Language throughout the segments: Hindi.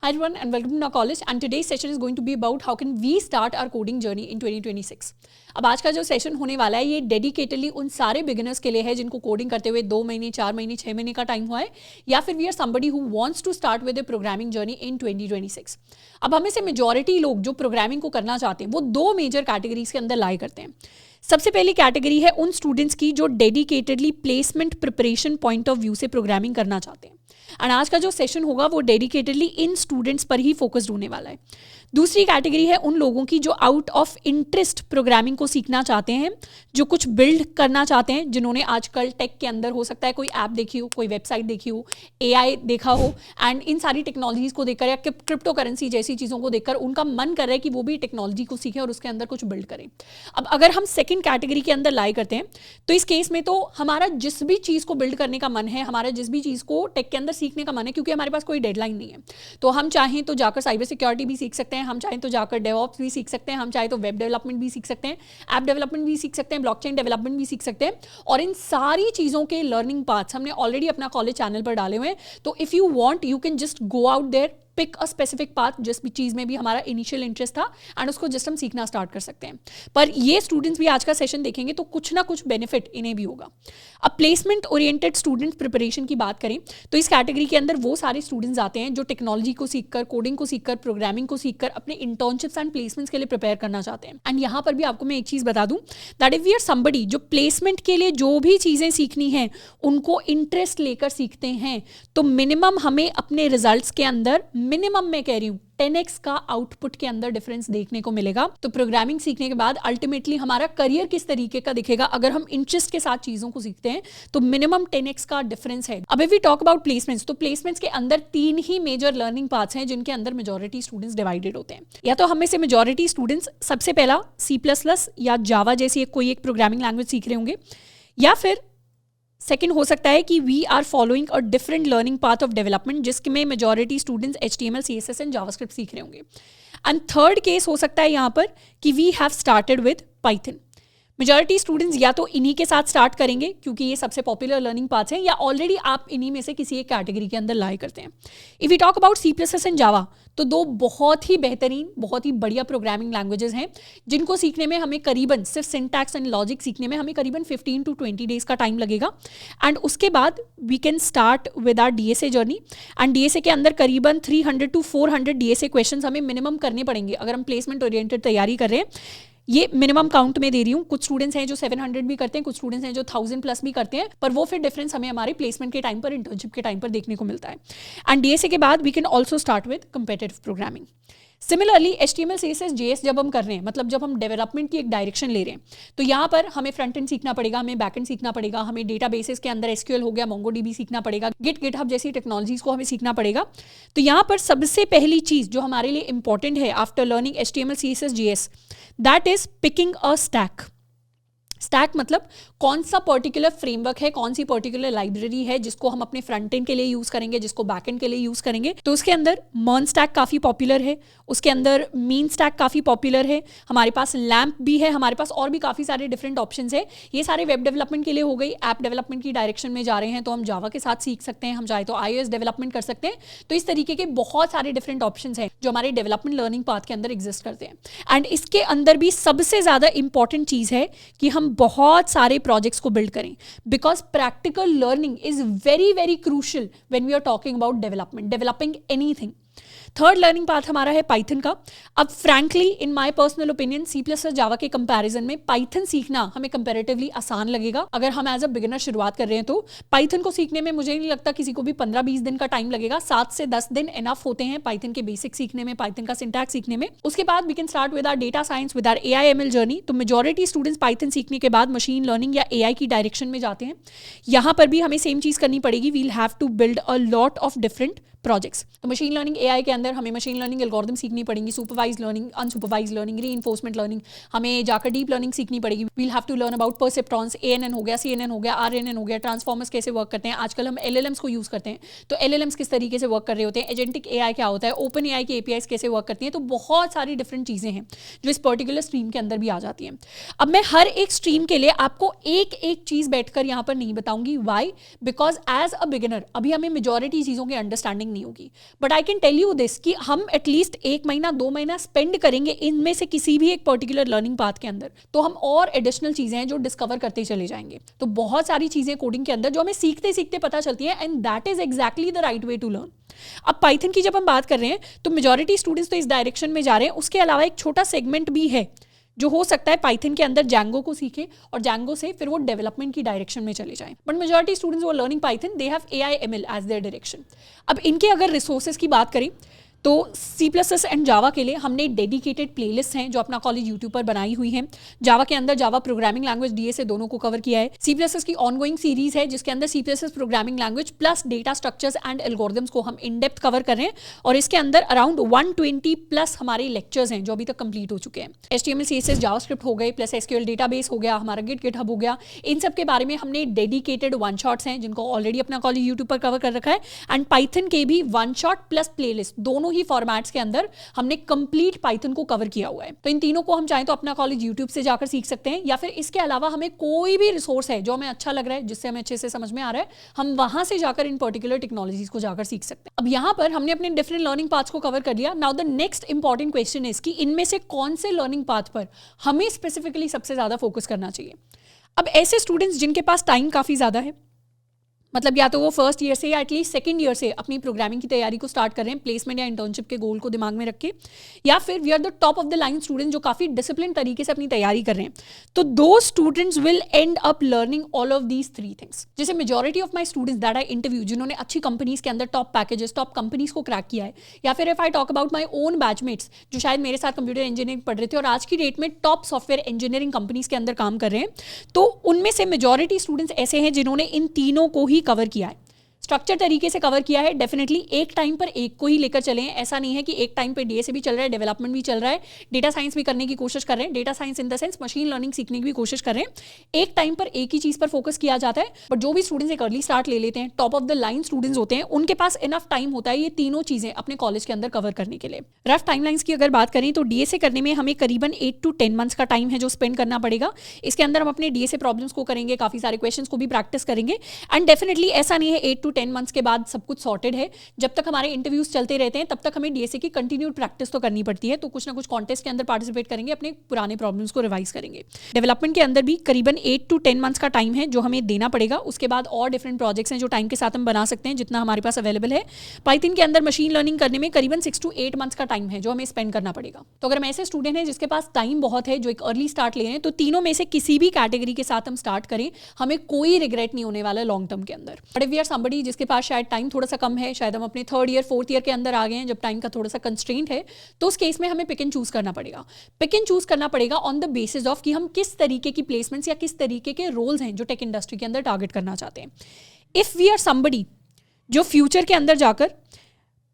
Hi everyone and welcome to our college and today's session is going to be about how can we start our coding journey in 2026. अब आज का जो सेशन होने वाला है ये डेडिकेटेडली उन सारे बिगिनर्स के लिए है जिनको कोडिंग करते हुए 2 महीने 4 महीने 6 महीने का टाइम हुआ है या फिर we are somebody who wants to start with a programming journey in 2026. अब हमें से मेजॉरिटी लोग जो प्रोग्रामिंग को करना चाहते हैं वो 2 मेजर कैटेगरीज के अंदर लाई करते हैं. सबसे पहली कैटेगरी है उन स्टूडेंट्स की जो dedicatedly placement preparation point of view से प्रोग्रामिंग करना चाहते हैं. एंड आज का जो सेशन होगा वो डेडिकेटेडली इन स्टूडेंट्स पर ही फोकस्ड होने वाला है. दूसरी कैटेगरी है उन लोगों की जो आउट ऑफ इंटरेस्ट प्रोग्रामिंग को सीखना चाहते हैं, जो कुछ बिल्ड करना चाहते हैं, जिन्होंने आजकल टेक के अंदर हो सकता है कोई ऐप देखी हो, कोई वेबसाइट देखी हो, एआई देखा हो एंड इन सारी टेक्नोलॉजीज को देखकर या क्रिप्टो करेंसी जैसी चीज़ों को देखकर उनका मन कर रहा है कि वो भी टेक्नोलॉजी को सीखें और उसके अंदर कुछ बिल्ड करें. अब अगर हम सेकेंड कैटेगरी के अंदर लाई करते हैं तो इस केस में तो हमारा जिस भी चीज़ को बिल्ड करने का मन है, हमारा जिस भी चीज़ को टेक के अंदर सीखने का मन है, क्योंकि हमारे पास कोई डेडलाइन नहीं है, तो हम चाहें तो जाकर साइबर सिक्योरिटी भी सीख सकते हैं, हम चाहें तो जाकर डेवऑप्स भी सीख सकते हैं, हम चाहें तो वेब डेवलपमेंट भी सीख सकते हैं, ऐप डेवलपमेंट भी सीख सकते हैं, ब्लॉकचेन डेवलपमेंट भी सीख सकते हैं. और इन सारी चीज़ों के लर्निंग पाथ्स हमने ऑलरेडी अपना कॉलेज चैनल पर डाले हुए हैं. तो if you want you can just go out there, pick a specific path जिस भी चीज़ में भी हमारा इनिशियल इंटरेस्ट था एंड उसको जस्ट हम सीखना स्टार्ट कर सकते हैं. पर ये स्टूडेंट्स भी आज का सेशन देखेंगे तो कुछ ना कुछ बेनिफिट इन्हें भी होगा. अब प्लेसमेंट ओरिएंटेड स्टूडेंट प्रिपरेशन की बात करें तो इस कैटेगरी के अंदर वो सारे स्टूडेंट्स आते हैं जो टेक्नोलॉजी को सीखकर, कोडिंग को सीखकर, प्रोग्रामिंग को सीखकर अपने इंटर्नशिप्स एंड प्लेसमेंट्स के लिए प्रिपेयर करना चाहते हैं. एंड यहाँ पर भी आपको मैं एक चीज़ बता दूँ that if we are somebody जो प्लेसमेंट के लिए जो भी चीज़ें सीखनी हैं उनको इंटरेस्ट लेकर सीखते हैं तो मिनिमम हमें अपने रिजल्ट्स के अंदर, मिनिमम मैं कह रही हूँ 10x का आउटपुट के अंदर डिफरेंस देखने को मिलेगा. तो प्रोग्रामिंग सीखने के बाद अल्टीमेटली हमारा करियर किस तरीके का दिखेगा अगर हम इंटरेस्ट के साथ चीजों को सीखते हैं तो मिनिमम 10x का डिफरेंस है. अब if we talk about placements तो प्लेसमेंट्स के अंदर 3 ही मेजर लर्निंग पाथ्स हैं जिनके अंदर मेजॉरिटी स्टूडेंट्स डिवाइडेड होते हैं. या तो हमें से मेजॉरिटी स्टूडेंट्स सबसे पहला C++ या जावा जैसी कोई एक प्रोग्रामिंग लैंग्वेज सीख रहे होंगे, या फिर सेकेंड हो सकता है कि we are following a different learning path of development जिसमें majority students HTML, CSS and JavaScript सीख रहे होंगे. एंड थर्ड केस हो सकता है यहाँ पर कि we have started with Python. Majority students या तो इन्हीं के साथ स्टार्ट करेंगे क्योंकि ये सबसे पॉपुलर लर्निंग पाथ्स हैं, या ऑलरेडी आप इन्हीं में से किसी एक कैटेगरी के अंदर लाई करते हैं. If you talk about C++ and Java तो 2 बहुत ही बेहतरीन, बहुत ही बढ़िया प्रोग्रामिंग लैंग्वेजेस हैं जिनको सीखने में हमें करीबन, सिर्फ सिंटैक्स एंड लॉजिक सीखने में हमें करीबन 15 to 20 डेज का टाइम लगेगा. एंड उसके बाद we can start with our DSA journey. And DSA के अंदर करीबन 300 to 400 DSA क्वेश्चन हमें मिनिमम करने पड़ेंगे अगर हम प्लेसमेंट ओरिएंटेड तैयारी कर रहे हैं. ये मिनिमम काउंट में दे रही हूँ. कुछ स्टूडेंट्स हैं जो 700 भी करते हैं, कुछ स्टूडेंट्स हैं जो 1000 प्लस भी करते हैं, पर वो फिर डिफरेंस हमें हमारे प्लेसमेंट के टाइम पर, इंटर्नशिप के टाइम पर देखने को मिलता है. एंड DSA के बाद we can also start with competitive programming. Similarly HTML, CSS, JS जब हम कर रहे हैं, मतलब जब हम डेवलपमेंट की एक डायरेक्शन ले रहे हैं, तो यहाँ पर हमें फ्रंट एंड सीखना पड़ेगा, हमें बैक एंड सीखना पड़ेगा, हमें डेटाबेसेस के अंदर SQL हो गया, MongoDB सीखना पड़ेगा, GitHub जैसी टेक्नोलॉजीज को हमें सीखना पड़ेगा. तो यहाँ पर सबसे पहली चीज़ जो हमारे लिए इंपॉर्टेंट है after learning HTML, CSS, JS, that is picking a stack. Stack मतलब कौन सा पर्टिकुलर फ्रेमवर्क है, कौन सी पर्टिकुलर लाइब्रेरी है जिसको हम अपने फ्रंट एंड के लिए यूज़ करेंगे, जिसको बैक एंड के लिए यूज़ करेंगे. तो उसके अंदर मर्न स्टैक काफ़ी पॉपुलर है, उसके अंदर मीन स्टैक काफ़ी पॉपुलर है, हमारे पास लैम्प भी है, हमारे पास और भी काफ़ी सारे डिफरेंट ऑप्शंस है. ये सारे वेब डेवलपमेंट के लिए हो गई. ऐप डेवलपमेंट की डायरेक्शन में जा रहे हैं तो हम जावा के साथ सीख सकते हैं, हम चाहे तो iOS डेवलपमेंट कर सकते हैं. तो इस तरीके के बहुत सारे डिफरेंट ऑप्शंस हैं जो हमारे डेवलपमेंट लर्निंग पाथ के अंदर एग्जिस्ट करते हैं. एंड इसके अंदर भी सबसे ज़्यादा इंपॉर्टेंट चीज़ है कि हम बहुत सारे प्रोजेक्ट्स को बिल्ड करें, because practical learning is very very crucial when we are talking about development, developing anything. Third learning path हमारा है पाइथन का. अब frankly in my personal opinion C++ Java के कंपैरिजन में पाइथन सीखना हमें कंपैरेटिवली आसान लगेगा अगर हम एज अ बिगिनर शुरुआत कर रहे हैं. तो पाइथन को सीखने में मुझे नहीं लगता किसी को भी 15-20 दिन का टाइम लगेगा. 7 से 10 दिन एनफ होते हैं पाइथन के बेसिक सीखने में, पाइथन का सिंटैक्स सीखने में. उसके बाद we can start with our data science, with our AI ML journey. तो मेजॉरिटी स्टूडेंट्स पाइथन सीखने के बाद मशीन लर्निंग या AI की डायरेक्शन में जाते हैं. यहाँ पर भी हमें सेम चीज़ करनी पड़ेगी. We'll have to build a lot of different projects. तो मशीन लर्निंग AI के अंदर हमें मशीन लर्निंग एल्गोरिथम सीखनी पड़ेंगी, supervise learning, unsupervise learning, reinforcement learning, हमें जाकर डीप लर्निंग सीखनी पड़ेगी. We'll have to learn about perceptrons, ANN हो गया, CNN हो गया, RNN हो गया, ट्रांसफॉर्मर्स कैसे वर्क करते हैं. आजकल हम LLMs को यूज़ करते हैं, तो LLMs किस तरीके से वर्क कर रहे होते हैं, एजेंटिक AI क्या होता है, ओपन AI की APIs कैसे वर्क करती हैं. तो बहुत सारी डिफरेंट चीज़ें हैं जो इस पर्टिकुलर स्ट्रीम के अंदर भी आ जाती हैं. अब मैं हर एक स्ट्रीम के लिए आपको एक एक चीज़ बैठकर यहाँ पर नहीं बताऊंगी. Why? Because as a beginner अभी हमें मेजॉरिटी चीज़ों की अंडरस्टैंडिंग लर्निंग नहीं होगी, but I can tell you this कि हम एटलीस्ट 1 महीना 2 महीना स्पेंड करेंगे इनमें से किसी भी एक पर्टिकुलर लर्निंग पाथ के अंदर, तो हम और एडिशनल चीजें हैं जो डिस्कवर करते चले जाएंगे। तो बहुत सारी चीजें कोडिंग के अंदर जो हमें सीखते सीखते पता चलती है, and that is exactly the right way to learn. अब पाइथन की जब हम बात कर रहे हैं तो मेजॉरिटी स्टूडेंट्स तो इस डायरेक्शन में जा रहे हैं, उसके अलावा एक छोटा सेगमेंट भी है जो हो सकता है पाइथन के अंदर जैंगो को सीखे और जैंगो से फिर वो डेवलपमेंट की डायरेक्शन में चले जाएं। बट मेजॉरिटी स्टूडेंट्स वो learning Python, they have AI/ML as their direction. अब इनके अगर रिसोर्सेज की बात करें तो C++ एंड जावा के लिए हमने डेडिकेटेड प्लेलिस्ट हैं जो अपना कॉलेज यूट्यूब पर बनाई हुई हैं। जावा के अंदर जावा प्रोग्रामिंग लैंग्वेज DSA दोनों को कवर किया है। C++ की ऑनगोइंग सीरीज है जिसके अंदर C++ programming language plus data structures and algorithms को हम इन डेप्थ कवर कर रहे हैं, और इसके अंदर अराउंड 120 प्लस हमारे लेक्चर्स हैं जो अभी तक कंप्लीट हो चुके हैं। HTML CSS जावास्क्रिप्ट हो गए, प्लस SQL डेटाबेस हो गया, हमारा गिटहब हो गया, इन सब के बारे में हमने डेडिकेटेड वन शॉट्स हैं जिनको ऑलरेडी अपना कॉलेज यूट्यूब पर कवर कर रखा है। एंड पाइथन के भी वन शॉट प्लस प्लेलिस्ट दोनों ही फॉर्मेट्स के अंदर हमने कंप्लीट पाइथन को कवर किया हुआ है। तो इन तीनों को हम चाहें तो अपना कॉलेज यूट्यूब से जाकर सीख सकते हैं, या फिर इसके अलावा हमें कोई भी रिसोर्स है जो हमें अच्छा लग रहा है, जिससे हमें अच्छे से समझ में आ रहा है, हम वहां से जाकर इन पर्टिकुलर टेक्नोलॉजीज को जाकर सीख सकते हैं। अब यहां पर हमने अपने डिफरेंट लर्निंग पाथ्स को कवर कर लिया। Now the next important question is कि इनमें से कौन से लर्निंग पाथ पर हमें स्पेसिफिकली सबसे ज्यादा फोकस करना चाहिए। अब ऐसे स्टूडेंट्स जिनके पास टाइम काफी ज्यादा है, मतलब या तो वो फर्स्ट ईयर से या एटलीस्ट सेकंड ईयर से अपनी प्रोग्रामिंग की तैयारी को स्टार्ट कर रहे हैं प्लेसमेंट या इंटर्नशिप के गोल को दिमाग में रख के, या फिर we are the top of the line student जो काफी डिसिप्लिन तरीके से अपनी तैयारी कर रहे हैं, तो दो students will end up learning all of these 3 things. जैसे majority of my students that I interview जिन्होंने अच्छी कंपनीज के अंदर टॉप पैकेजेस टॉप कंपनीज को क्रैक किया है, या फिर if I talk about my own batchmates जो शायद मेरे साथ कंप्यूटर इंजीनियरिंग पढ़ रहे थे और आज की डेट में टॉप सॉफ्टवेयर इंजीनियरिंग कंपनीज के अंदर काम कर रहे हैं, तो उनमें से मेजॉरिटी स्टूडेंट्स ऐसे हैं जिन्होंने इन तीनों को ही कवर किया है, स्ट्रक्चर तरीके से कवर किया है। डेफिनेटली एक टाइम पर एक को ही लेकर चले हैं, ऐसा नहीं है कि एक टाइम पे DSA भी चल रहा है, डेवलपमेंट भी चल रहा है, डेटा साइंस भी करने की कोशिश कर रहे हैं, data science in the sense machine learning सीखने की भी कोशिश कर रहे हैं। एक टाइम पर एक ही चीज पर फोकस किया जाता है। बट जो भी स्टूडेंट्स एक अर्ली स्टार्ट ले लेते हैं, top of the line students होते हैं, उनके पास इनफ टाइम होता है ये तीनों चीजें अपने कॉलेज के अंदर कवर करने के लिए। रफ टाइमलाइंस की अगर बात करें तो DSA करने में हमें करीबन 8 to 10 मंथ्स का टाइम है जो स्पेंड करना पड़ेगा। इसके अंदर हम अपने DSA प्रॉब्लम्स को करेंगे, काफी सारे क्वेश्चंस को भी प्रैक्टिस करेंगे, एंड डेफिनेटली ऐसा नहीं है 8 to 10 मंथ्स के बाद सब कुछ सॉर्टेड है। जब तक हमारे इंटरव्यूज चलते रहते हैं तब तक हमें DSA की कंटिन्यूड प्रैक्टिस तो करनी पड़ती है, तो कुछ ना कुछ कॉन्टेस्ट के अंदर पार्टिसिपेट करेंगे, अपने पुराने प्रॉब्लम्स को रिवाइज करेंगे। डेवलपमेंट के अंदर भी करीबन 8 to 10 मंथ्स का टाइम है जो हमें देना पड़ेगा। उसके बाद और डिफरेंट प्रोजेक्ट्स हैं जो टाइम के साथ हम बना सकते हैं जितना हमारे पास अवेलेबल है। पाइथन के अंदर मशीन लर्निंग करने में करीबन 6 to 8 मंथ्स का टाइम है जो हमें स्पेंड करना पड़ेगा। तो अगर हम ऐसे स्टूडेंट हैं जिसके पास टाइम बहुत है, जो एक अर्ली स्टार्ट ले रहे हैं, तो तीनों में से किसी भी कैटेगरी के साथ हम स्टार्ट करें, हमें कोई रिग्रेट नहीं होने वाला लॉन्ग टर्म के अंदर। But if we are somebody जिसके पास शायद टाइम थोड़ा सा कम है, शायद हम अपने 3rd ईयर 4th ईयर के अंदर आ गए हैं जब टाइम का थोड़ा सा कंस्ट्रेंट है, तो उस केस में हमें पिक एंड चूज करना पड़ेगा। पिक एंड चूज करना पड़ेगा ऑन द बेसिस ऑफ कि हम किस तरीके की प्लेसमेंट्स या किस तरीके के रोल्स हैं जो टेक इंडस्ट्री के अंदर टारगेट करना चाहते हैं। इफ वी आर समबडी जो फ्यूचर के अंदर जाकर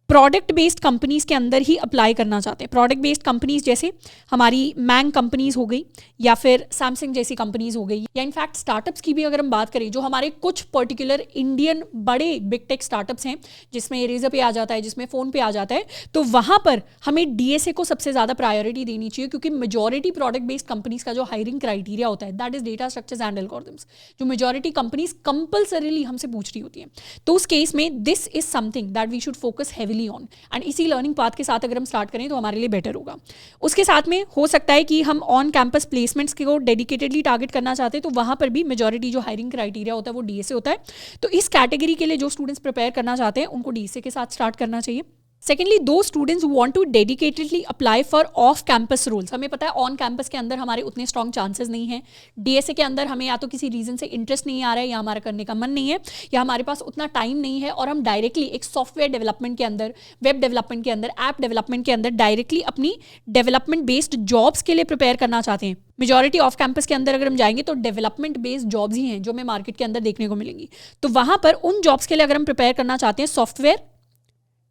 प्रोडक्ट बेस्ड कंपनीज के अंदर ही अप्लाई करना चाहते हैं, प्रोडक्ट बेस्ड कंपनीज जैसे हमारी मैंग कंपनीज हो गई, या फिर सैमसंग जैसी कंपनीज हो गई, या इनफैक्ट स्टार्टअप्स की भी अगर हम बात करें, जो हमारे कुछ पर्टिकुलर इंडियन बड़े बिग टेक स्टार्टअप्स हैं जिसमें इरेजर पे आ जाता है, जिसमें फोन पे आ जाता है, तो वहां पर हमें DSA को सबसे ज्यादा प्रायोरिटी देनी चाहिए, क्योंकि मेजॉरिटी प्रोडक्ट बेस्ड कंपनीज का जो हायरिंग क्राइटेरिया होता है that is data structures and algorithms, जो मेजॉरिटी कंपनीज कंपल्सरीली हमसे पूछ रही होती हैं। तो उस केस में this is something that we should focus heavily on, and इसी लर्निंग पाथ के साथ अगर हम स्टार्ट करें तो हमारे लिए बेटर होगा। उसके साथ में हो सकता है कि हम ऑन कैंपस प्लेसमेंट्स को डेडिकेटेडली टारगेट करना चाहते हैं, तो वहां पर भी मेजॉरिटी जो हायरिंग क्राइटेरिया होता है वो DSA होता है। तो इस कैटेगरी के लिए जो स्टूडेंट्स प्रिपेयर करना चाहते हैं उनको DSA के साथ स्टार्ट करना चाहिए। सेकेंडली, दो students who want to dedicatedly apply for off campus roles. हमें पता है ऑन कैंपस के अंदर हमारे उतने स्ट्रॉन्ग चांसेस नहीं है। DSA के अंदर हमें या तो किसी रीजन से इंटरेस्ट नहीं आ रहा है, या हमारा करने का मन नहीं है, या हमारे पास उतना टाइम नहीं है, और हम डायरेक्टली एक सॉफ्टवेयर डेवलपमेंट के अंदर, वेब डेवलपमेंट के अंदर, ऐप डेवलपमेंट के अंदर डायरेक्टली अपनी डेवलपमेंट बेस्ड जॉब्स के लिए प्रिपेयर करना चाहते हैं। मेजॉरिटी ऑफ कैंपस के अंदर अगर हम जाएंगे तो डेवलपमेंट बेस्ड जॉब्स ही हैं जो हमें मार्केट के अंदर देखने को मिलेंगी। तो वहां पर उन जॉब्स के लिए अगर हम प्रिपेयर करना चाहते हैं सॉफ्टवेयर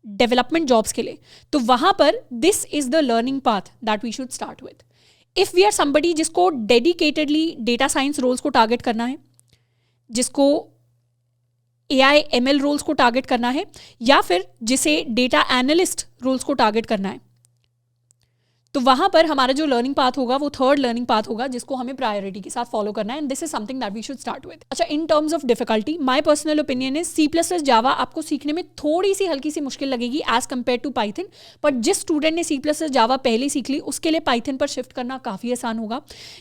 डेवलपमेंट जॉब्स के लिए, तो वहां पर this is the learning path that we should start with. If we are somebody जिसको डेडिकेटेडली डेटा साइंस रोल्स को टारगेट करना है, जिसको AI/ML रोल्स को टारगेट करना है, या फिर जिसे डेटा एनालिस्ट रोल्स को टारगेट करना है, तो वहां पर हमारा जो लर्निंग पाथ होगा वो थर्ड लर्निंग पाथ होगा, जिसको हमें प्रायोरिटी के साथ फॉलो करना है, and this is something that we should start with. अच्छा, in terms of difficulty, my personal opinion is C++ Java आपको सीखने में थोड़ी सी हल्की सी मुश्किल लगेगी as compare to Python, but जिस स्टूडेंट ने C++ जावा पहले सीख ली उसके लिए पाइथन पर शिफ्ट करना काफी आसान होगा।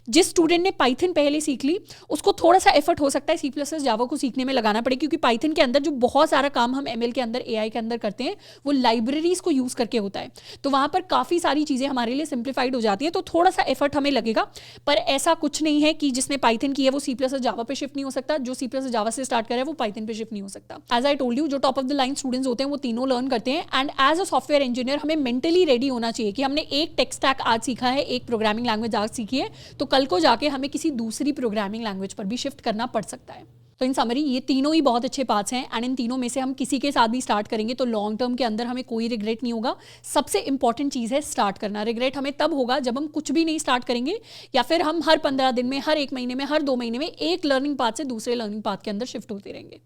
जिस स्टूडेंट ने पाइथन पहले सीख ली उसको थोड़ा सा एफर्ट हो सकता है C++ जावा को सीखने में लगाना पड़े, क्योंकि पाइथन के अंदर जो बहुत सारा काम हम ML के अंदर, AI के अंदर करते हैं वो लाइब्रेरीज को यूज करके होता है, तो वहां पर काफी सारी चीजें हमारे लिए सिंप्लीफाइड हो जाती है, तो थोड़ा सा एफर्ट हमें लगेगा। पर ऐसा कुछ नहीं है कि जिसने पाइथन की है वो C++ जावा पे शिफ्ट नहीं हो सकता, जो C++ जावा से स्टार्ट करे वो पाइथन पे शिफ्ट नहीं हो सकता। एज आई टोल्ड यू, जो top of the line students होते हैं वो तीनों लर्न करते हैं, and as a software engineer हमें मेंटली रेडी होना चाहिए कि हमने एक टेक स्टैक आज सीखा है, एक प्रोग्रामिंग लैंग्वेज आज सीखी है, तो कल को जाके हमें किसी दूसरी प्रोग्रामिंग लैंग्वेज पर भी शिफ्ट करना पड़ सकता है। तो इन समरी ये तीनों ही बहुत अच्छे पार्ट्स हैं, एंड इन तीनों में से हम किसी के साथ भी स्टार्ट करेंगे तो लॉन्ग टर्म के अंदर हमें कोई रिग्रेट नहीं होगा। सबसे इंपॉर्टेंट चीज़ है स्टार्ट करना। रिग्रेट हमें तब होगा जब हम कुछ भी नहीं स्टार्ट करेंगे, या फिर हम हर 15 दिन में, हर 1 महीने में, हर 2 महीने में एक लर्निंग पाथ से दूसरे लर्निंग पाथ के अंदर शिफ्ट होते रहेंगे।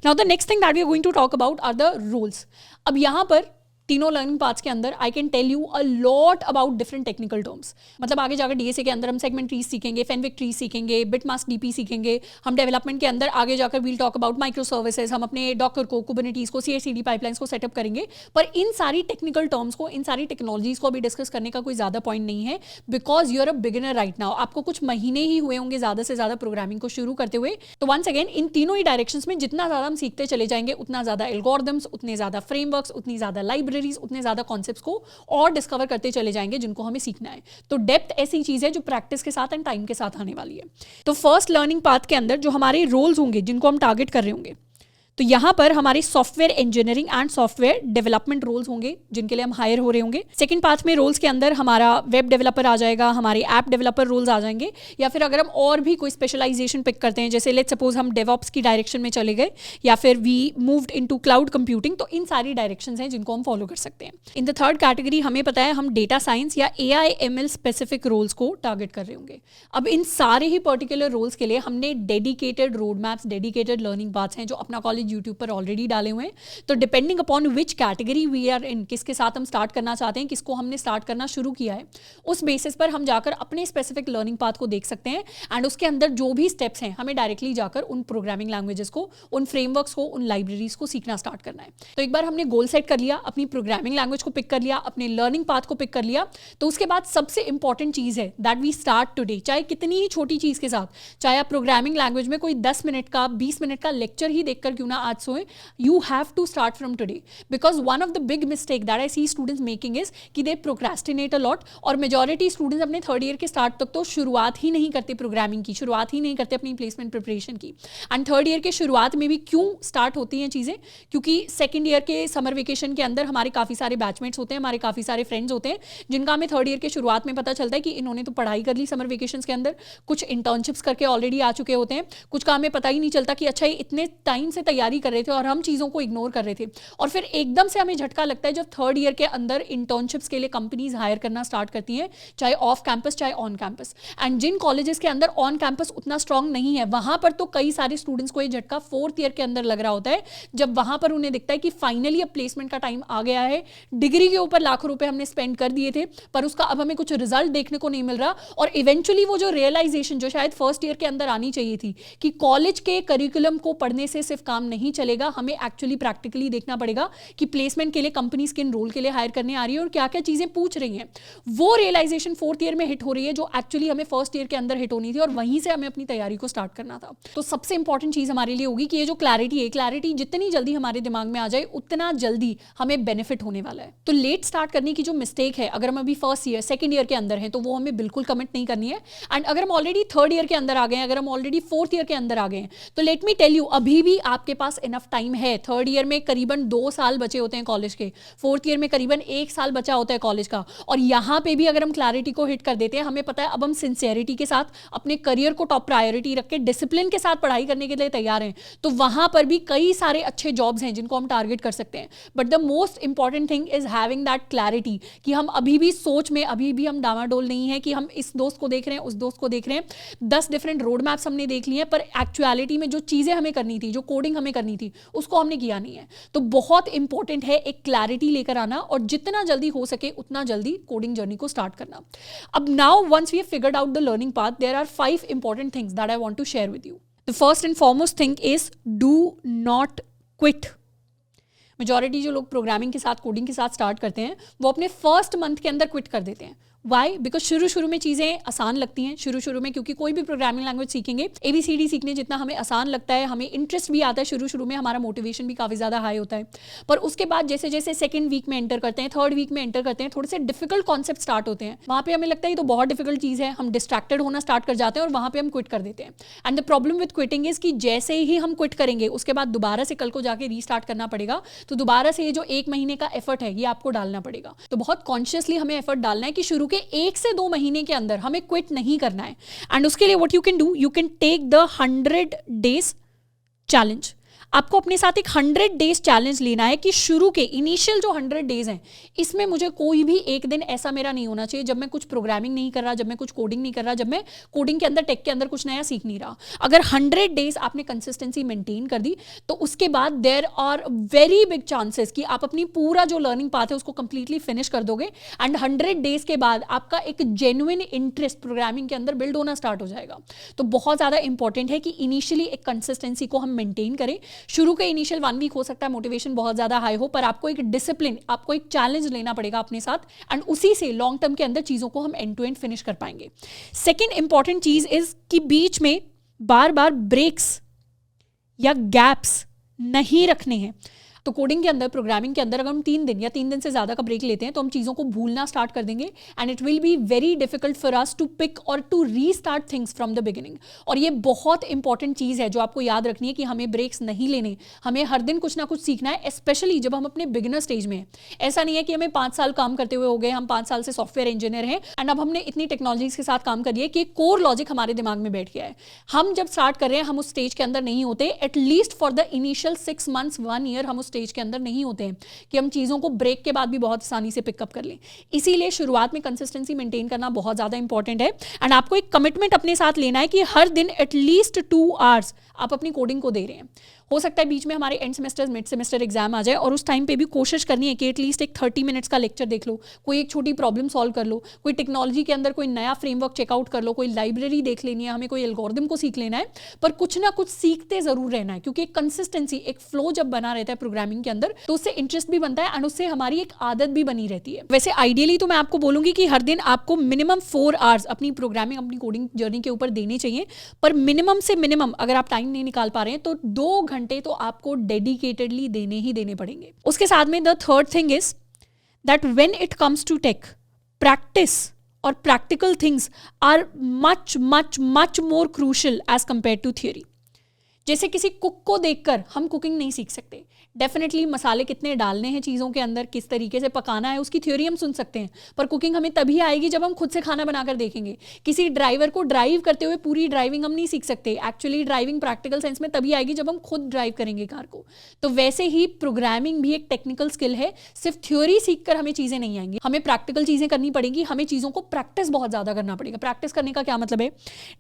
Now the next thing that we are going to talk about are the rules. अब यहाँ पर तीनों लर्निंग पाथ्स के अंदर I can tell you a lot about different technical terms. मतलब आगे जाकर DSA के अंदर हम सेगमेंट ट्रीज सीखेंगे, फेनविक ट्रीज सीखेंगे, बिटमास्क DP सीखेंगे। हम डेवलपमेंट के अंदर आगे जाकर we'll talk about microservices, हम अपने डॉकर को, कुबरनेटीज को, CI/CD पाइपलाइंस को सेटअप करेंगे। पर इन सारी टेक्निकल टर्म्स को, इन सारी टेक्नोलॉजीज को अभी डिस्कस करने का कोई ज्यादा पॉइंट नहीं है, because you are a beginner right now. आपको कुछ महीने ही हुए होंगे ज्यादा से ज्यादा प्रोग्रामिंग को शुरू करते हुए। तो वंस अगेन इन तीनों ही डायरेक्शंस में जितना ज्यादा हम सीखते चले जाएंगे, उतना ज्यादा एल्गोरिथम्स, उतने ज्यादा फ्रेमवर्क्स, उतनी ज्यादा लाइब्रेरीज, उतने ज्यादा कॉन्सेप्ट्स को और डिस्कवर करते चले जाएंगे जिनको हमें सीखना है। तो डेप्थ ऐसी चीज है जो प्रैक्टिस के साथ एंड टाइम के साथ आने वाली है। तो फर्स्ट लर्निंग पाथ के अंदर जो हमारे रोल्स होंगे जिनको हम टारगेट कर रहे होंगे, तो यहां पर हमारे software engineering and software development roles होंगे जिनके लिए हम हायर हो रहे होंगे। सेकंड पाथ में रोल्स के अंदर हमारा वेब डेवलपर आ जाएगा, हमारे ऐप डेवलपर रोल्स आ जाएंगे, या फिर अगर हम और भी कोई स्पेशलाइजेशन पिक करते हैं, जैसे लेट्स सपोज हम डेवऑप्स की डायरेक्शन में चले गए, या फिर we moved into cloud computing, तो इन सारी डायरेक्शंस हैं जिनको हम फॉलो कर सकते हैं। इन द थर्ड कैटेगरी हमें पता है हम डेटा साइंस या AI ML स्पेसिफिक रोल्स को टारगेट कर रहे होंगे। अब इन सारे ही पर्टिकुलर रोल्स के लिए हमने dedicated road maps, dedicated learning paths हैं जो अपना कॉलेज यूट्यूब पर ऑलरेडी डाले हुए हैं। तो depending upon which category we are in, किसके साथ हम स्टार्ट करना चाहते हैं, किसको हमने स्टार्ट करना शुरू किया है, उस बेसिस पर हम जाकर अपने स्पेसिफिक लर्निंग पाथ को देख सकते हैं, एंड उसके अंदर जो भी स्टेप्स हैं हमें डायरेक्टली जाकर उन प्रोग्रामिंग लैंग्वेजेस को, उन फ्रेमवर्क्स को, उन लाइब्रेरीज को सीखना स्टार्ट करना है। तो एक बार हमने गोल सेट कर लिया, अपनी प्रोग्रामिंग लैंग्वेज को पिक कर लिया, अपने लर्निंग पाथ को पिक कर लिया, तो उसके बाद सबसे इंपॉर्टेंट चीज है दैट वी स्टार्ट टुडे, चाहे कितनी ही छोटी चीज के साथ, चाहे आप प्रोग्रामिंग लैंग्वेज में कोई 10 मिनट का, 20 मिनट का लेक्चर ही देखकर क्यों ना आज सोए, you have to start from today, because one of the big mistake that I see students making is कि they procrastinate a lot, और majority students अपने थर्ड ईयर के स्टार्ट तक तो शुरुआत ही नहीं करते प्रोग्रामिंग की, शुरुआत ही नहीं करते अपनी प्लेसमेंट प्रिपरेशन की। एंड थर्ड ईयर के शुरुआत में भी क्यों स्टार्ट होती हैं चीज़ें, क्योंकि सेकंड ईयर के समर वेकेशन के अंदर हमारे काफ़ी सारे बैचमेट्स होते हैं, हमारे काफ़ी सारे फ्रेंड्स होते हैं जिनका हमें थर्ड ईयर के शुरुआत में पता चलता है कि इन्होंने तो पढ़ाई कर ली समर वेकेशन के अंदर, कुछ इंटर्नशिप्स करके ऑलरेडी आ चुके होते हैं, कुछ का हमें पता ही नहीं चलता कि अच्छा ये इतने टाइम से तैयारी कर रहे थे और हम चीज़ों को इग्नोर कर रहे थे, और फिर एकदम से हमें झटका लगता है जब थर्ड ईयर के अंदर इंटर्नशिप्स के लिए कंपनीज हायर करना स्टार्ट करती हैं, चाहे ऑफ कैंपस चाहे ऑन कैंपस। एंड जिन कॉलेजेस के अंदर ऑन कैंपस उतना स्ट्रांग नहीं है, वहां पर तो कई सारे स्टूडेंट्स को ये झटका फोर्थ ईयर के अंदर लग रहा होता है, जब वहां पर उन्हें दिखता है कि फाइनली अब प्लेसमेंट का टाइम आ गया है, डिग्री के ऊपर लाखों रुपए हमने स्पेंड कर दिए थे पर उसका अब हमें कुछ रिजल्ट देखने को नहीं मिल रहा, और इवेंचुअली वो जो रियलाइजेशन जो शायद फर्स्ट ईयर के अंदर आनी चाहिए थी कि कॉलेज के करिकुलम को पढ़ने से सिर्फ काम नहीं चलेगा, हमें एक्चुअली प्रैक्टिकली देखना पड़ेगा कि प्लेसमेंट के लिए कंपनीज किन रोल के लिए हायर करने आ रही है और क्या क्या चीजें पूछ रही हैं, वो रियलाइजेशन फोर्थ ईयर में हिट हो रही है जो एक्चुअली हमें फर्स्ट ईयर के अंदर हिट होनी थी, और वहीं से हमें अपनी तैयारी को स्टार्ट करना था। तो सबसे इंपॉर्टेंट चीज हमारे लिए होगी कि ये जो क्लैरिटी है, क्लैरिटी जितनी जल्दी हमारे दिमाग में आ जाए उतना जल्दी हमें बेनिफिट होने वाला है। तो लेट स्टार्ट करने की जो मिस्टेक है, अगर हम अभी फर्स्ट ईयर सेकंड ईयर के अंदर हैं तो वो हमें बिल्कुल कमिट नहीं करनी है। एंड अगर हम ऑलरेडी थर्ड ईयर के अंदर आ गए हैं, अगर हम ऑलरेडी फोर्थ ईयर के अंदर आ गए हैं, तो लेट मी टेल यू अभी भी आपके पास इनफ टाइम है। थर्ड ईयर में करीबन 2 साल बचे होते हैं कॉलेज के, फोर्थ ईयर में करीबन 1 साल बचा होता है कॉलेज का, और यहां पे भी अगर हम क्लैरिटी को हिट कर देते हैं, हमें पता है अब हम सिंसियरिटी के साथ अपने करियर को टॉप प्रायोरिटी रख के डिसिप्लिन के साथ पढ़ाई करने के लिए तैयार हैं, तो वहां पर भी कई सारे अच्छे जॉब्स हैं जिनको हम टारगेट कर सकते हैं। But the most important thing is having that clarity कि हम अभी भी सोच में अभी भी हम डामाडोल नहीं है कि हम इस दोस्त को देख रहे हैं, उस दोस्त को देख रहे हैं, 10 डिफरेंट रोड मैप्स हमने देख लिए हैं, पर एक्चुअलिटी में जो चीजें हमें करनी थी, जो कोडिंग हमें हमें करनी थी उसको हमने किया नहीं है। तो बहुत इंपॉर्टेंट है एक क्लैरिटी लेकर आना और जितना जल्दी हो सके उतना जल्दी कोडिंग जर्नी को स्टार्ट करना। अब now once we have figured out the learning path, there are 5 important things that I want to share with you. The first and foremost thing is do not quit. Majority जो लोग प्रोग्रामिंग के साथ कोडिंग के साथ स्टार्ट करते हैं वो अपने फर्स्ट मंथ के अंदर क्विट कर देते हैं। वाई? बिकॉज शुरू में चीज़ें आसान लगती हैं शुरू में, क्योंकि कोई भी प्रोग्रामिंग लैंग्वेज सीखेंगे ABCD सीखने जितना हमें आसान लगता है, हमें इंटरेस्ट भी आता है शुरू में, हमारा मोटिवेशन भी काफ़ी ज़्यादा हाई होता है। पर उसके बाद जैसे जैसे सेकंड वीक में एंटर करते हैं, थर्ड वीक में एंटर करते हैं, थोड़े से डिफिकल्ट कॉन्सेप्ट स्टार्ट होते हैं। वहाँ पे हमें लगता है ये तो बहुत डिफिकल्ट चीज़ है, हम डिस्ट्रैक्टेड होना स्टार्ट कर जाते हैं और वहाँ पे हम क्विट कर देते हैं। And the problem with quitting is कि जैसे ही हम क्विट करेंगे उसके बाद दोबारा से कल को जाके रीस्टार्ट करना पड़ेगा। तो दोबारा से ये जो 1 महीने का एफर्ट है ये आपको डालना पड़ेगा। तो बहुत कॉन्शियसली हमें एफर्ट डालना है कि शुरू के 1 से 2 महीने के अंदर हमें क्विट नहीं करना है। एंड उसके लिए what you can do, you can take the 100 days challenge. आपको अपने साथ एक 100 डेज चैलेंज लेना है कि शुरू के इनिशियल जो 100 डेज हैं इसमें मुझे कोई भी एक दिन ऐसा मेरा नहीं होना चाहिए जब मैं कुछ प्रोग्रामिंग नहीं कर रहा, जब मैं कुछ कोडिंग नहीं कर रहा, जब मैं कोडिंग के अंदर टेक के अंदर कुछ नया सीख नहीं रहा। अगर 100 डेज आपने कंसिस्टेंसी मेंटेन कर दी तो उसके बाद there are very big chances कि आप अपनी पूरा जो लर्निंग पाथ है उसको कंप्लीटली फिनिश कर दोगे। एंड 100 डेज के बाद आपका एक जेन्युइन इंटरेस्ट प्रोग्रामिंग के अंदर बिल्ड होना स्टार्ट हो जाएगा। तो बहुत ज़्यादा इंपॉर्टेंट है कि इनिशियली एक कंसिस्टेंसी को हम मेंटेन करें। शुरू के इनिशियल 1 वीक हो सकता है मोटिवेशन बहुत ज्यादा हाई हो, पर आपको एक डिसिप्लिन, आपको एक चैलेंज लेना पड़ेगा अपने साथ एंड उसी से लॉन्ग टर्म के अंदर चीजों को हम एंड टू एंड फिनिश कर पाएंगे। सेकेंड इंपॉर्टेंट चीज इज कि बीच में बार बार ब्रेक्स या गैप्स नहीं रखने हैं। तो कोडिंग के अंदर, प्रोग्रामिंग के अंदर अगर हम 3 दिन या 3 दिन से ज़्यादा का ब्रेक लेते हैं तो हम चीज़ों को भूलना स्टार्ट कर देंगे and it will be very difficult for us to pick और to restart things from the beginning. और ये बहुत इंपॉर्टेंट चीज़ है जो आपको याद रखनी है कि हमें ब्रेक्स नहीं लेने, हमें हर दिन कुछ ना कुछ सीखना है, स्पेशली जब हम अपने बिगिनर स्टेज में हैं। ऐसा नहीं है कि हमें 5 साल काम करते हुए हो गए, हम 5 साल से सॉफ्टवेयर इंजीनियर हैं एंड अब हमने इतनी टेक्नोलॉजीज के साथ काम कर लिया कि कोर लॉजिक हमारे दिमाग में बैठ गया है। हम जब स्टार्ट कर रहे हैं हम उस स्टेज के अंदर नहीं होते, at least for the initial 6 months 1 year हम उस स्टेज के अंदर नहीं होते हैं कि हम चीज़ों को ब्रेक के बाद भी बहुत आसानी से पिकअप कर लें। इसीलिए शुरुआत में कंसिस्टेंसी मेंटेन करना बहुत ज़्यादा इंपॉर्टेंट है एंड आपको एक कमिटमेंट अपने साथ लेना है कि हर दिन एटलीस्ट 2 आवर्स आप अपनी कोडिंग को दे रहे हैं। हो सकता है बीच में हमारे end semester, mid semester exam आ जाए और उस टाइम पे भी कोशिश करनी है कि एटलीस्ट एक 30 मिनट्स का लेक्चर देख लो, कोई एक छोटी प्रॉब्लम सॉल्व कर लो, कोई टेक्नोलॉजी के अंदर कोई नया फ्रेमवर्क चेकआउट कर लो, कोई लाइब्रेरी देख लेनी है, हमें कोई एल्गोरिथम को सीख लेना है, पर कुछ ना कुछ सीखते जरूर रहना है क्योंकि एक कंसिस्टेंसी, एक फ्लो जब बना रहता है प्रोग्रामिंग के अंदर तो उससे इंटरेस्ट भी बनता है एंड उससे हमारी एक आदत भी बनी रहती है। वैसे आइडियली तो मैं आपको बोलूंगी कि हर दिन आपको मिनिमम 4 आवर्स अपनी प्रोग्रामिंग, अपनी कोडिंग जर्नी के ऊपर देने चाहिए, पर मिनिमम से मिनिमम अगर आप टाइम नहीं निकाल पा रहे हैं तो 2 घंटे तो आपको डेडिकेटेडली देने ही देने पड़ेंगे। उसके साथ में the third thing is that when it comes to tech, practice और practical things are much much much more crucial as compare to theory. जैसे किसी कुक को देखकर हम कुकिंग नहीं सीख सकते। डेफिनेटली मसाले कितने डालने हैं चीज़ों के अंदर, किस तरीके से पकाना है, उसकी थ्योरी हम सुन सकते हैं, पर कुकिंग हमें तभी आएगी जब हम खुद से खाना बनाकर देखेंगे। किसी ड्राइवर को ड्राइव करते हुए पूरी ड्राइविंग हम नहीं सीख सकते। एक्चुअली ड्राइविंग प्रैक्टिकल सेंस में तभी आएगी जब हम खुद ड्राइव करेंगे कार को। तो वैसे ही प्रोग्रामिंग भी एक टेक्निकल स्किल है, सिर्फ थ्योरी सीख कर हमें चीज़ें नहीं आएंगी, हमें प्रैक्टिकल चीज़ें करनी पड़ेगी, हमें चीज़ों को प्रैक्टिस बहुत ज़्यादा करना पड़ेगा। प्रैक्टिस करने का क्या मतलब है?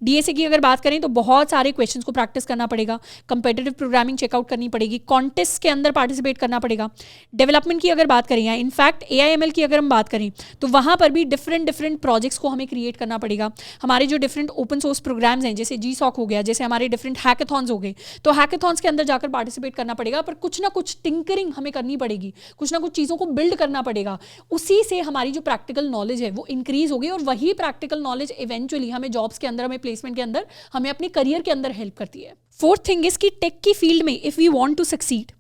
DSA की अगर बात करें तो बहुत सारे क्वेश्चन को प्रैक्टिस करना पड़ेगा, कंपेटिटिव प्रोग्रामिंग चेकआउट करनी पड़ेगी, कॉन्टेस्ट के अंदर पार्टिसिपेट करना पड़ेगा। डेवलपमेंट की अगर बात करें या इनफैक्ट AIML की अगर हम बात करें तो वहां पर भी डिफरेंट प्रोजेक्ट्स को हमें क्रिएट करना पड़ेगा। हमारे जो डिफरेंट ओपन सोर्स प्रोग्राम्स हैं जैसे GSOC हो गया, जैसे हमारे डिफरेंट हैकाथॉन्स हो गए, तो हैकाथॉन्स के अंदर जाकर पार्टिसिपेट करना पड़ेगा, पर कुछ ना कुछ टिंकरिंग हमें करनी पड़ेगी, कुछ ना कुछ चीज़ों को बिल्ड करना पड़ेगा। उसी से हमारी जो प्रैक्टिकल नॉलेज है वो इंक्रीज होगी और वही प्रैक्टिकल नॉलेज इवेंचुअली हमें जॉब्स के अंदर, हमें प्लेसमेंट के अंदर, हमें अपने करियर के अंदर हेल्प करती है। फोर्थ थिंग इज कि टेक की फील्ड में if we want to succeed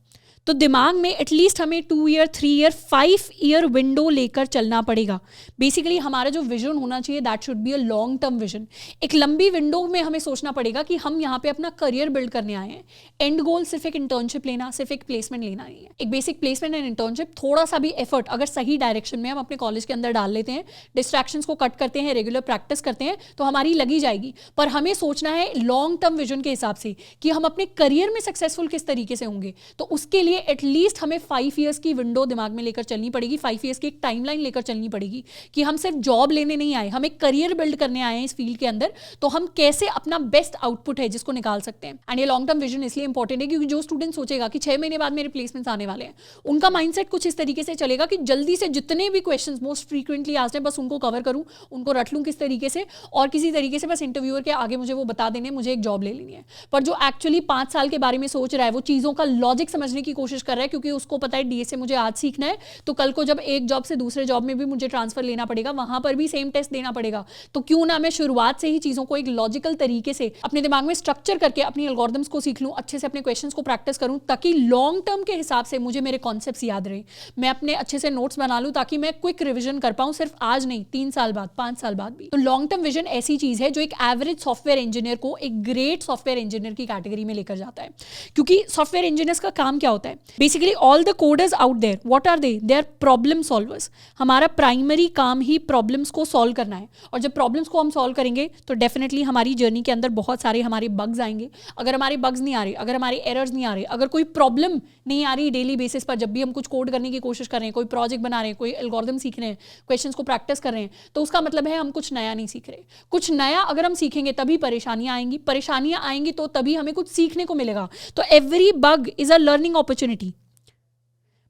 तो दिमाग में एटलीस्ट हमें 2 ईयर, 3 ईयर, 5 ईयर विंडो लेकर चलना पड़ेगा। बेसिकली हमारा जो विजन होना चाहिए that should be a long term vision. एक लंबी विंडो में हमें सोचना पड़ेगा कि हम यहाँ पे अपना करियर बिल्ड करने आए हैं। एंड गोल सिर्फ एक इंटर्नशिप लेना, सिर्फ एक प्लेसमेंट लेना नहीं है। एक बेसिक प्लेसमेंट एंड इंटर्नशिप, थोड़ा सा भी एफर्ट अगर सही डायरेक्शन में हम अपने कॉलेज के अंदर डाल लेते हैं, डिस्ट्रैक्शंस को कट करते हैं, रेगुलर प्रैक्टिस करते हैं तो हमारी लगी जाएगी। पर हमें सोचना है लॉन्ग टर्म विजन के हिसाब से कि हम अपने करियर में सक्सेसफुल किस तरीके से होंगे। तो उसके लिए लिए एटलीस्ट हमें 5 ईयर्स की विंडो दिमाग में लेकर चलनी पड़ेगी, 5 ईयर्स की एक टाइमलाइन लेकर चलनी पड़ेगी कि हम सिर्फ जॉब लेने नहीं आए, हम एक करियर बिल्ड करने आए हैं इस फील्ड के अंदर, तो हम कैसे अपना बेस्ट आउटपुट है जिसको निकाल सकते हैं। एंड ये लॉन्ग टर्म विजन इसलिए इंपॉर्टेंट है क्योंकि जो स्टूडेंट सोचेगा कि 6 महीने बाद मेरे प्लेसमेंट्स आने वाले हैं, उनका माइंडसेट कुछ इस तरीके से चलेगा कि जल्दी से जितने भी क्वेश्चंस मोस्ट फ्रीक्वेंटली आस्क्ड हैं बस उनको कवर करूं, उनको रट लूं किस तरीके से, और किसी तरीके से बस इंटरव्यूअर के आगे मुझे वो बता देने मुझे एक जॉब ले लेनी है। पर जो एक्चुअली 5 साल के बारे में सोच रहा है, वो चीज़ों का लॉजिक समझने की कोशिश कर रहा है, क्योंकि उसको पता है डीएसए मुझे आज सीखना है, तो कल को जब एक जॉब से दूसरे जॉब में भी मुझे ट्रांसफर लेना पड़ेगा, वहां पर भी सेम टेस्ट देना पड़ेगा, तो क्यों ना मैं शुरुआत से ही चीज़ों को एक लॉजिकल तरीके से अपने दिमाग में स्ट्रक्चर करके अपनी एल्गोरिथम्स को सीख लूं, अच्छे से अपने क्वेश्चंस को प्रैक्टिस करूं, ताकि लॉन्ग टर्म के हिसाब से मुझे मेरे कॉन्सेप्ट्स याद रहे, मैं अपने अच्छे से नोट्स बना लूं, ताकि मैं क्विक रिवीजन कर पाऊं, सिर्फ आज नहीं 3 साल बाद 5 साल बाद भी। तो लॉन्ग टर्म विजन ऐसी चीज है जो एक एवरेज सॉफ्टवेयर इंजीनियर को एक ग्रेट सॉफ्टवेयर इंजीनियर की कैटेगरी में लेकर जाता है। क्योंकि सॉफ्टवेयर इंजीनियर्स का काम क्या होता है, basically all the coders out there, what are they are problem solvers. हमारा प्राइमरी काम ही प्रॉब्लम्स को सॉल्व करना है, और जब प्रॉब्लम्स को हम सॉल्व करेंगे तो डेफिनेटली हमारी जर्नी के अंदर बहुत सारे हमारे बग्स आएंगे। अगर हमारे बग्स नहीं आ रहे, अगर हमारे एरर्स नहीं आ रहे, अगर कोई प्रॉब्लम नहीं आ रही डेली बेसिस पर, जब भी हम कुछ कोड करने की कोशिश कर रहे हैं, कोई प्रोजेक्ट बना रहे हैं, कोई एल्गोरिथम सीख रहे हैं, क्वेश्चंस को प्रैक्टिस कर रहे हैं, तो उसका मतलब है हम कुछ नया नहीं सीख रहे। कुछ नया अगर हम सीखेंगे तभी परेशानियां आएंगी, परेशानियां आएंगी तो तभी हमें कुछ सीखने को मिलेगा। तो every bug is a learning opportunity.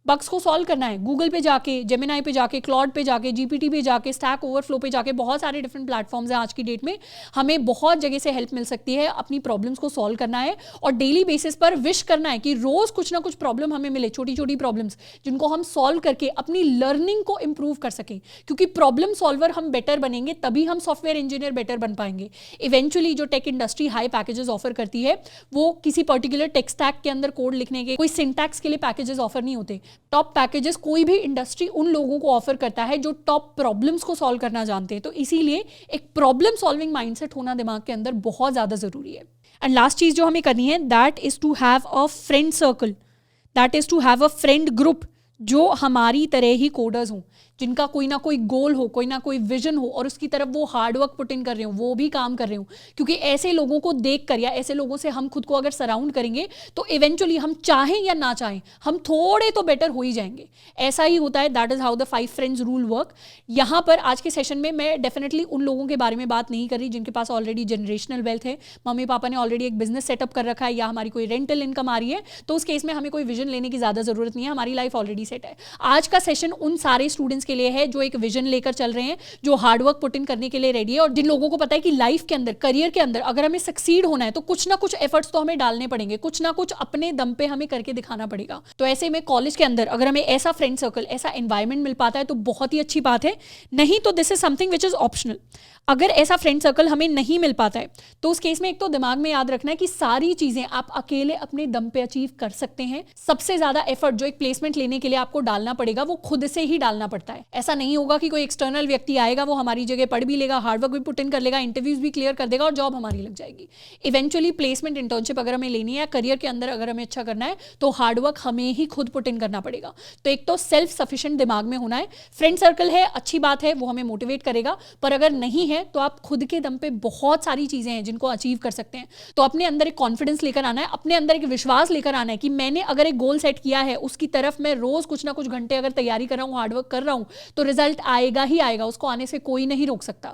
Bugs को सॉल्व करना है, गूगल पे जाके, जेमिनाई पे जाके, क्लॉड पे जाके, जीपीटी पे जाके, स्टैक ओवरफ्लो पे जाके, बहुत सारे डिफरेंट प्लेटफॉर्म्स हैं आज की डेट में, हमें बहुत जगह से हेल्प मिल सकती है। अपनी प्रॉब्लम्स को सॉल्व करना है और डेली बेसिस पर विश करना है कि रोज कुछ ना कुछ प्रॉब्लम हमें मिले, छोटी छोटी प्रॉब्लम्स जिनको हम सॉल्व करके अपनी लर्निंग को इंप्रूव कर सकें। क्योंकि प्रॉब्लम सॉल्वर हम बेटर बनेंगे तभी हम सॉफ्टवेयर इंजीनियर बेटर बन पाएंगे। इवेंचुअली जो tech industry high packages offer करती है, वो किसी पर्टिकुलर टेक स्टैक के अंदर कोड लिखने के, कोई सिंटैक्स के लिए पैकेजेस ऑफर नहीं होते। टॉप पैकेजेस कोई भी इंडस्ट्री उन लोगों को ऑफर करता है जो टॉप प्रॉब्लम्स को सॉल्व करना जानते हैं। तो इसीलिए एक प्रॉब्लम सॉल्विंग माइंडसेट होना दिमाग के अंदर बहुत ज्यादा जरूरी है। एंड लास्ट चीज जो हमें करनी है, that is to have a friend circle, that is to have a friend group जो हमारी तरह ही कोडर्स हों, जिनका कोई ना कोई गोल हो, कोई ना कोई विजन हो, और उसकी तरफ वो हार्ड वर्क पुट इन कर रहे हो, वो भी काम कर रहे हो। क्योंकि ऐसे लोगों को देखकर या ऐसे लोगों से हम खुद को अगर सराउंड करेंगे तो इवेंचुअली हम चाहें या ना चाहें हम थोड़े तो बेटर हो ही जाएंगे। ऐसा ही होता है, that is how the 5 friends rule work. यहाँ पर आज के सेशन में मैं डेफिनेटली उन लोगों के बारे में बात नहीं कर रही जिनके पास ऑलरेडी जनरेशनल वेल्थ है, मम्मी पापा ने ऑलरेडी एक बिजनेस सेटअप कर रखा है, या हमारी कोई रेंटल इनकम आ रही है, तो उस केस में हमें कोई विजन लेने की ज्यादा जरूरत नहीं है, हमारी लाइफ ऑलरेडी सेट है। आज का सेशन उन सारे स्टूडेंट्स के लिए है जो एक विजन लेकर चल रहे हैं, जो हार्डवर्क पुट इन करने के लिए रेडी है, और जिन लोगों को पता है कि लाइफ के अंदर, करियर के अंदर अगर हमें सक्सीड होना है तो कुछ ना कुछ एफर्ट्स तो हमें डालने पड़ेंगे, कुछ ना कुछ अपने दम पे हमें करके दिखाना पड़ेगा। तो ऐसे में कॉलेज के अंदर अगर हमें ऐसा फ्रेंड सर्कल, ऐसा एनवायरनमेंट मिल पाता है तो बहुत ही अच्छी बात है, नहीं तो this is something which is optional. अगर ऐसा फ्रेंड सर्कल हमें नहीं मिल पाता है तो उस केस में एक तो दिमाग में याद रखना है कि सारी चीजें आप अकेले अपने दम पे अचीव कर सकते हैं। सबसे ज्यादा एफर्ट जो एक प्लेसमेंट लेने के लिए आपको डालना पड़ेगा वो खुद से ही डालना पड़ता है। ऐसा नहीं होगा कि कोई एक्सटर्नल व्यक्ति आएगा, वो हमारी जगह पढ़ भी लेगा, हार्डवर्क भी पुट इन कर लेगा, इंटरव्यूज भी क्लियर कर देगा और जॉब हमारी लग जाएगी। इवेंचुअली प्लेसमेंट, इंटर्नशिप अगर हमें लेनी है, करियर के अंदर अगर हमें अच्छा करना है तो हार्डवर्क हमें ही खुद पुट इन करना पड़ेगा। तो एक तो सेल्फ सफिशिएंट दिमाग में होना है। फ्रेंड सर्कल है, अच्छी बात है, वो हमें मोटिवेट करेगा, पर अगर नहीं है तो आप खुद के दम पे बहुत सारी चीजें हैं जिनको अचीव कर सकते हैं। तो अपने अंदर एक कॉन्फिडेंस लेकर आना है, अपने अंदर एक विश्वास लेकर आना है कि मैंने अगर एक गोल सेट किया है, उसकी तरफ मैं रोज कुछ ना कुछ घंटे अगर तैयारी कर रहा हूं, हार्डवर्क कर रहा हूं, तो रिजल्ट आएगा ही आएगा, उसको आने से कोई नहीं रोक सकता।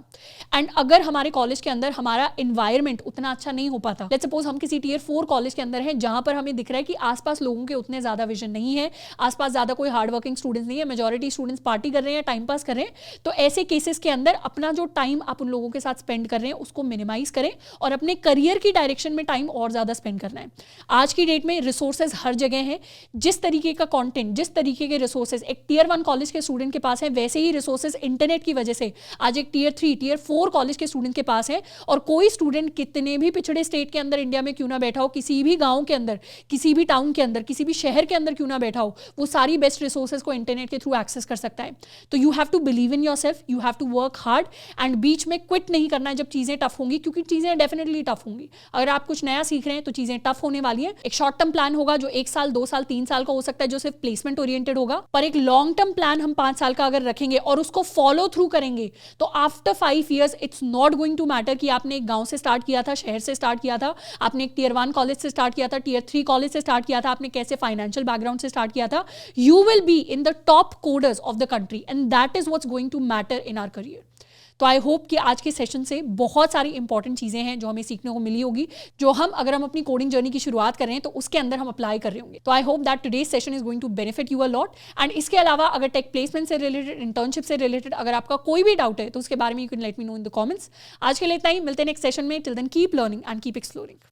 एंड अगर हमारे कॉलेज के अंदर हमारा एनवायरमेंट उतना अच्छा नहीं हो पाता, लेट्स सपोज हम किसी टियर 4 कॉलेज के अंदर हैं जहां पर हमें दिख रहा है कि आसपास लोगों के उतने ज्यादा विजन नहीं है, आसपास ज्यादा कोई हार्डवर्किंग स्टूडेंट्स नहीं है, मेजॉरिटी स्टूडेंट्स पार्टी कर रहे हैं, टाइम पास कर रहे हैं, तो ऐसे केसेस के अंदर अपना जो टाइम आप उन लोगों के साथ स्पेंड कर रहे हैं उसको मिनिमाइज करें और अपने करियर की डायरेक्शन में टाइम और ज्यादा स्पेंड करना है। आज की डेट में रिसोर्सेज हर जगह हैं, जिस तरीके का कंटेंट, जिस तरीके के रिसोर्सेज एक टियर 1 कॉलेज के स्टूडेंट के पास है, वैसे ही रिसोर्सेज इंटरनेट की वजह से आज एक टियर 3, टियर 4 कॉलेज के स्टूडेंट के पास है। और कोई स्टूडेंट कितने भी पिछड़े स्टेट के अंदर इंडिया में क्यों ना बैठा हो, किसी भी गांव के अंदर, किसी भी टाउन के अंदर, किसी भी शहर के अंदर क्यों ना बैठा हो, वो सारी बेस्ट रिसोर्सेज को इंटरनेट के थ्रू एक्सेस कर सकता है। तो you have to believe in yourself, you have to work hard, and बीच में क्विट नहीं करना है जब चीजें टफ होंगी, क्योंकि चीजें डेफिनेटली टफ होंगी। अगर आप कुछ नया सीख रहे हैं तो चीजें टफ होने वाली हैं। एक शॉर्ट टर्म प्लान होगा जो 1 साल, 2 साल, 3 साल का हो सकता है, जो सिर्फ प्लेसमेंट ओरिएंटेड होगा, पर एक लॉन्ग टर्म प्लान हम 5 साल साल का अगर रखेंगे और उसको फॉलो थ्रू करेंगे तो after 5 years it's not going to matter कि आपने एक गांव से स्टार्ट किया था, शहर से स्टार्ट किया था, आपने एक टियर 1 कॉलेज से स्टार्ट किया था, टियर 3 कॉलेज से स्टार्ट किया था, आपने कैसे फाइनेंशियल बैकग्राउंड से स्टार्ट किया था, you will be in the top coders of the country and that is what's going to matter in our career. तो आई होप कि आज के सेशन से बहुत सारी इंपॉर्टेंट चीज़ें हैं जो हमें सीखने को मिली होगी, जो हम अगर हम अपनी कोडिंग जर्नी की शुरुआत कर रहे हैं तो उसके अंदर हम अप्लाई कर रहे होंगे। तो I hope that today's session is going to benefit you a lot. And इसके अलावा अगर टेक प्लेसमेंट से रिलेटेड, इंटर्नशिप से रिलेटेड अगर आपका कोई भी डाउट है तो उसके बारे में you can let me know in the comments. आज के लिए इतना ही, मिलते हैं नेक्स्ट सेशन में। Till then keep learning and keep exploring.